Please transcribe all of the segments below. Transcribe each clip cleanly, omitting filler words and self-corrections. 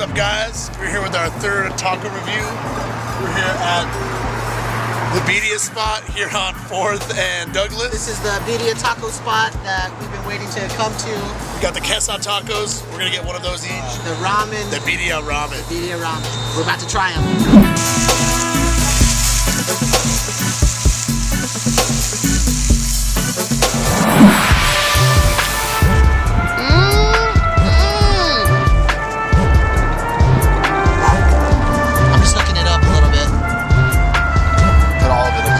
up, guys? We're here with our third taco review. We're here at the Birria spot here on 4th and Douglas. This is the Birria taco spot that we've been waiting to come to. We got the queso tacos. We're gonna get one of those each. The ramen. The Birria ramen. The Birria ramen. We're about to try them. I'm just hooking it up a little bit. Put all of it in.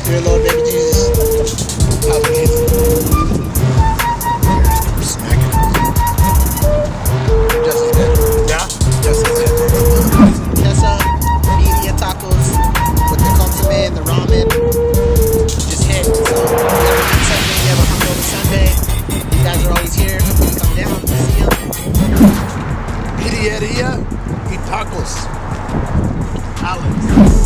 Dear Lord, baby Jesus. How amazing. Smacking it. Just as good. Yeah? Just as good. Queso, Birria tacos with the consomme and the ramen. Just hit. So, if you ever hungover Sunday, you guys are always here. Come down, see them. Birria y tacos. Alex.